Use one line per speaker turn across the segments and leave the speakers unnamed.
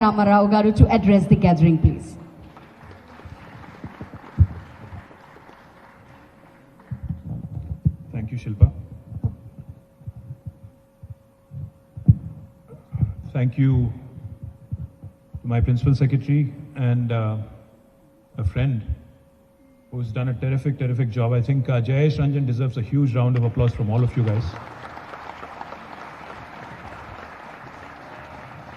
Ramarao Garu to address the gathering, please.
Thank you, Shilpa. Thank you to my principal secretary and a friend who's done a terrific job. I think Jayesh Ranjan deserves a huge round of applause from all of you guys.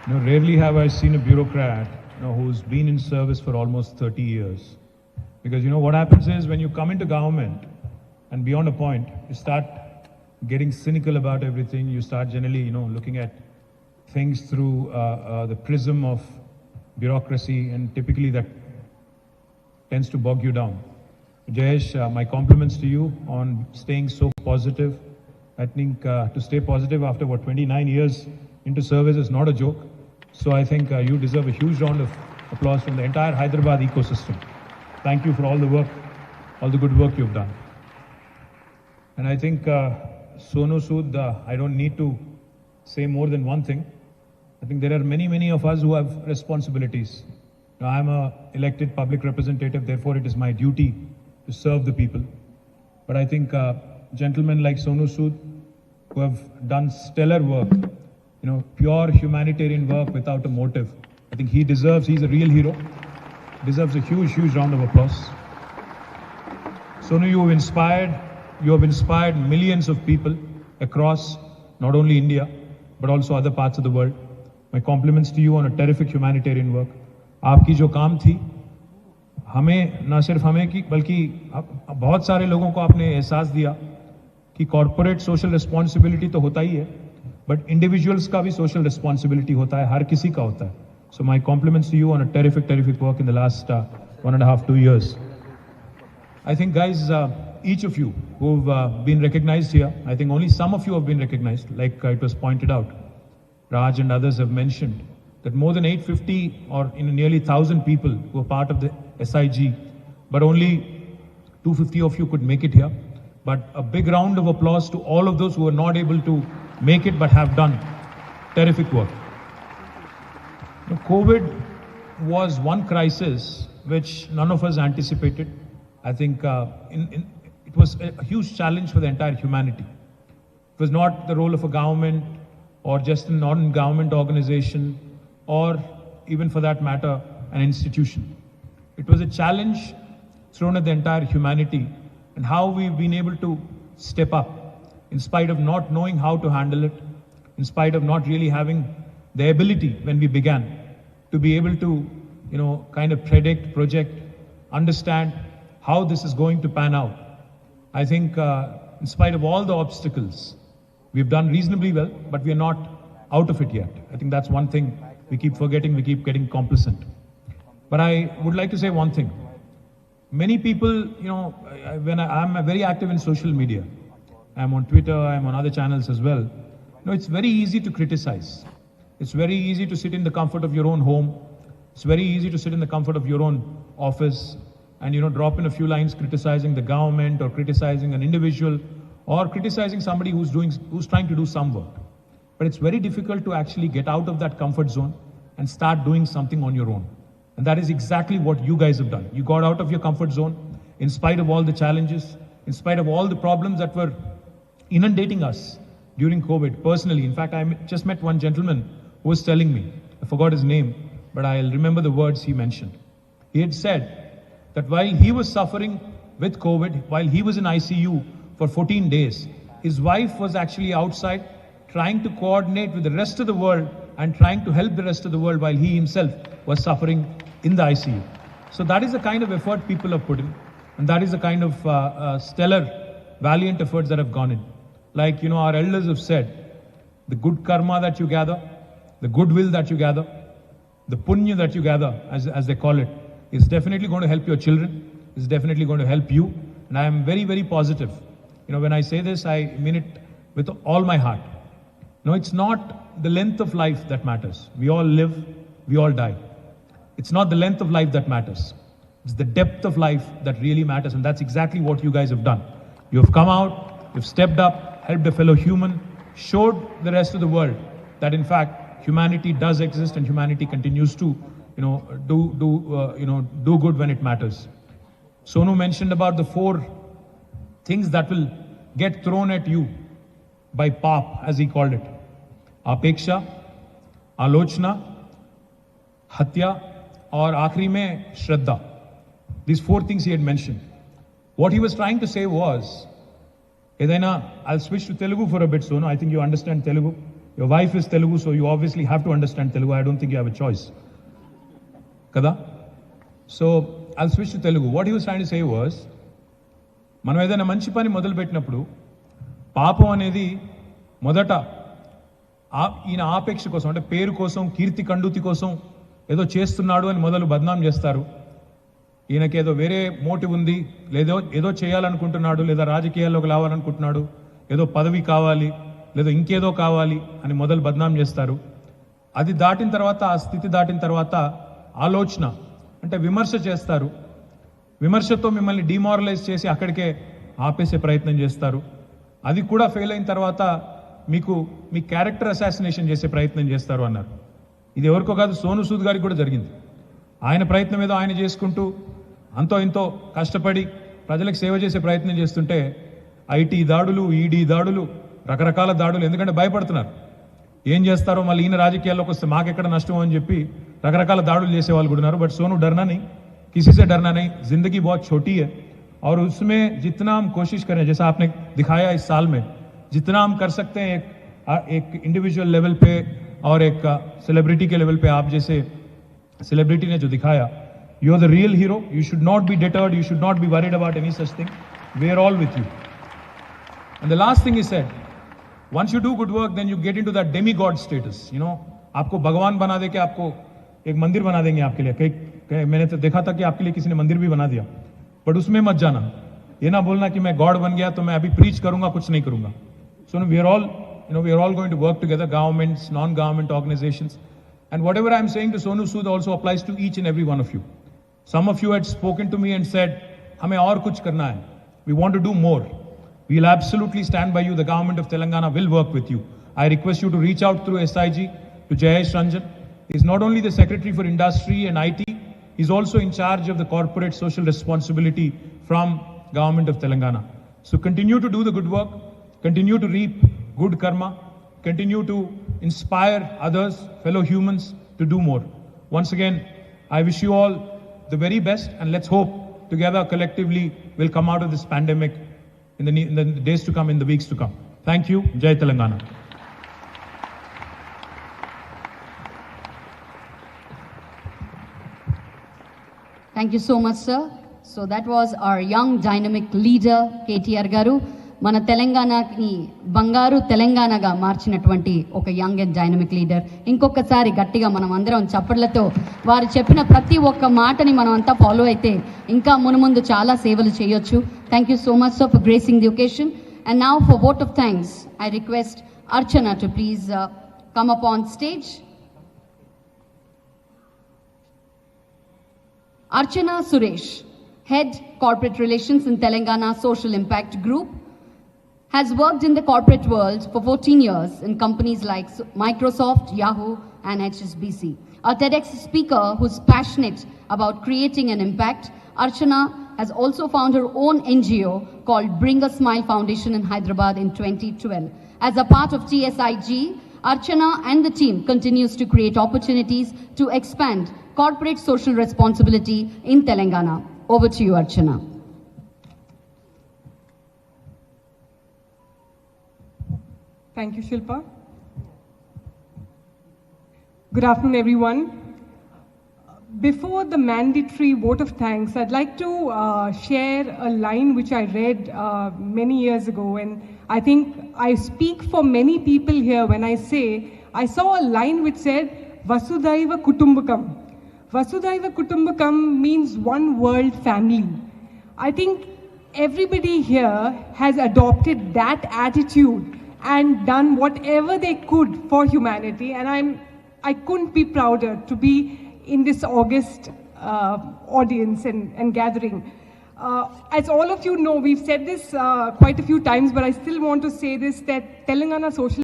Rarely have I seen a bureaucrat, who's been in service for almost 30 years. Because, what happens is when you come into government and beyond a point, you start getting cynical about everything. You start generally, looking at things through the prism of bureaucracy, and typically that tends to bog you down. Jayesh, my compliments to you on staying so positive. I think to stay positive after 29 years into service is not a joke. So I think you deserve a huge round of applause from the entire Hyderabad ecosystem. Thank you for all the work, all the good work you've done. And I think Sonu Sood, I don't need to say more than one thing. I think there are many of us who have responsibilities. Now, I'm an elected public representative, therefore it is my duty to serve the people. But I think gentlemen like Sonu Sood, who have done stellar work, pure humanitarian work without a motive. I think he's a real hero, deserves a huge round of applause. Sonu, you have inspired millions of people across not only India, but also other parts of the world. My compliments to you on a terrific humanitarian work. आपकी जो काम थी, हमें न सिर्फ हमें की बल्कि बहुत सारे लोगों को आपने एहसास दिया कि कॉर्पोरेट सोशल रिस्पॉन्सिबिलिटी तो होता ही है, बट इंडिविजुअल्स का भी सोशल रिस्पॉन्सिबिलिटी होता है, हर किसी का होता है. So my compliments to you on a terrific work in the last 1.5-2 years. I think guys, each of you who've been recognized here, I think only some of you have been recognized, like it was pointed out. Raj and others have mentioned that more than 850 or nearly 1,000 people were part of the SIG, but only 250 of you could make it here. But a big round of applause to all of those who were not able to make it but have done terrific work. COVID was one crisis which none of us anticipated. I think it was a huge challenge for the entire humanity. It was not the role of a government or just a non-government organization or even for that matter, an institution. It was a challenge thrown at the entire humanity, and how we've been able to step up in spite of not knowing how to handle it, in spite of not really having the ability when we began to be able to, kind of predict, project, understand how this is going to pan out. I think in spite of all the obstacles, we've done reasonably well, but we are not out of it yet. I think that's one thing we keep forgetting, we keep getting complacent. But I would like to say one thing. Many people, when I'm very active in social media, I'm on Twitter, I'm on other channels as well. It's very easy to criticize. It's very easy to sit in the comfort of your own home. It's very easy to sit in the comfort of your own office and, drop in a few lines criticizing the government or criticizing an individual or criticizing somebody who's trying to do some work. But it's very difficult to actually get out of that comfort zone and start doing something on your own. And that is exactly what you guys have done. You got out of your comfort zone in spite of all the challenges, in spite of all the problems that were inundating us during COVID. Personally, in fact, I just met one gentleman who was telling me, I forgot his name, but I'll remember the words he mentioned. He had said that while he was suffering with COVID, while he was in ICU for 14 days, his wife was actually outside trying to coordinate with the rest of the world and trying to help the rest of the world while he himself was suffering in the ICU. So that is the kind of effort people have put in, and that is the kind of stellar, valiant efforts that have gone in. Like, our elders have said, the good karma that you gather, the goodwill that you gather, the punya that you gather, as they call it, is definitely going to help your children, is definitely going to help you. And I am very positive. When I say this, I mean it with all my heart. It's not the length of life that matters. We all live, we all die. It's not the length of life that matters. It's the depth of life that really matters. And that's exactly what you guys have done. You have come out, you've stepped up, helped a fellow human, showed the rest of the world that in fact, humanity does exist and humanity continues to, do good when it matters. Sonu mentioned about the 4 things that will get thrown at you by PAP, as he called it: apeksha, alochna, hatya, और आखिरी में श्रद्धा. These 4 things he had mentioned. What he was trying to say was, I'll switch to Telugu for a bit, Sonu. I think you understand Telugu. Your wife is Telugu, so you obviously have to understand Telugu. I don't think you have a choice. Kada? So I'll switch to Telugu. What he was trying to say was, మనం ఏదైనా మంచి పని మొదలు పెట్టినప్పుడు పాపం అనేది మొదట ఈయన ఆపేక్ష కోసం, అంటే పేరు కోసం, కీర్తి కండూతి కోసం ఏదో చేస్తున్నాడు అని మొదలు బద్నాం చేస్తారు. ఈయనకి ఏదో వేరే మోటివ్ ఉంది, ఏదో చేయాలనుకుంటున్నాడు, లేదా రాజకీయాల్లోకి రావాలనుకుంటున్నాడు, ఏదో పదవి కావాలి, లేదా ఇంకేదో కావాలి అని మొదలు బద్నాం చేస్తారు. అది దాటిన తర్వాత, ఆ స్థితి దాటిన తర్వాత ఆలోచన అంటే విమర్శ చేస్తారు. విమర్శతో మిమ్మల్ని డిమారలైజ్ చేసి అక్కడికే ఆపేసే ప్రయత్నం చేస్తారు. అది కూడా ఫెయిల్ అయిన తర్వాత మీ క్యారెక్టర్ అసాసినేషన్ చేసే ప్రయత్నం చేస్తారు అన్నారు. ఇది ఎవరికో కాదు, సోను సూద్ గారికి కూడా జరిగింది. ఆయన ప్రయత్నం ఏదో ఆయన చేసుకుంటూ అంతో ఇంతో కష్టపడి ప్రజలకు సేవ చేసే ప్రయత్నం చేస్తుంటే ఐటీ దాడులు, ఈడీ దాడులు, రకరకాల దాడులు, ఎందుకంటే భయపడుతున్నారు ఏం చేస్తారో, మళ్ళీ ఈయన రాజకీయాల్లోకి వస్తే మాకెక్కడ నష్టం అని చెప్పి రకరకాల దాడులు చేసే వాళ్ళు కూడా ఉన్నారు. బట్ सोनू डरना नहीं, किसी से डरना नहीं. जिंदगी बहुत छोटी है और उसमें जितना हम कोशिश करें, जैसा आपने दिखाया इस साल में, जितना हम कर सकते हैं एक इंडिविजुअल लेवल पे और एक सेलिब्रिटी के लेवल पे, आप जैसे सेलिब्रिटी ने जो दिखाया, you are the real hero. You should not be deterred, you should not be worried about any such thing. We are all with you. And the last thing is said, once you do good work, then you get into that demigod status. आपको भगवान बना दे के आपको एक मंदिर बना देंगे आपके लिए. मैंने तो देखा था कि आपके लिए किसी ने मंदिर भी बना दिया, बट उसमें मत जाना. ये ना बोलना कि मैं गॉड बन गया तो मैं अभी प्रीच करूंगा, कुछ नहीं करूंगा. So we are all going to work together, governments, non-government organizations, and whatever I am saying to Sonu Sood also applies to each and every one of you. Some of you had spoken to me and said, हमें और कुछ करना है. We want to do more. We will absolutely stand by you. The government of Telangana will work with you. I request you to reach out through SIG to Jayesh Ranjan. He is not only the Secretary for Industry and IT, he is also in charge of the corporate social responsibility from government of Telangana. So continue to do the good work, continue to reap good karma, continue to inspire others, fellow humans, to do more. Once again, I wish you all the very best, and let's hope together collectively we'll come out of this pandemic in the days to come, in the weeks to come. Thank you. Jai Telangana.
Thank you so much, sir. So that was our young dynamic leader, KTR garu. మన తెలంగాణకి బంగారు తెలంగాణగా మార్చినటువంటి ఒక young and dynamic leader. ఇంకొకసారి గట్టిగా మనం అందరం చప్పట్లతో వారు చెప్పిన ప్రతి ఒక్క మాటని మనం అంతా ఫాలో అయితే ఇంకా మునుముందు చాలా సేవలు చేయొచ్చు. Thank you so much for gracing the occasion. And now for vote of thanks I request Archana to please come up on stage. Archana Suresh, Head Corporate Relations in Telangana Social Impact Group, has worked in the corporate world for 14 years in companies like Microsoft, Yahoo, and HSBC. A TEDx speaker who's passionate about creating an impact, Archana has also found her own NGO called Bring a Smile Foundation in Hyderabad in 2012. As a part of TSIG, Archana and the team continues to create opportunities to expand corporate social responsibility in Telangana. Over to you, Archana.
Thank you, Shilpa. Good afternoon, everyone. Before the mandatory vote of thanks, I'd like to share a line which I read many years ago, and I think I speak for many people here when I say I saw a line which said Vasudhaiva Kutumbakam. Vasudhaiva Kutumbakam means one world family. I think everybody here has adopted that attitude and done whatever they could for humanity, and I couldn't be prouder to be in this August audience and gathering. As all of you know, we've said this quite a few times, but I still want to say this, that Telangana Social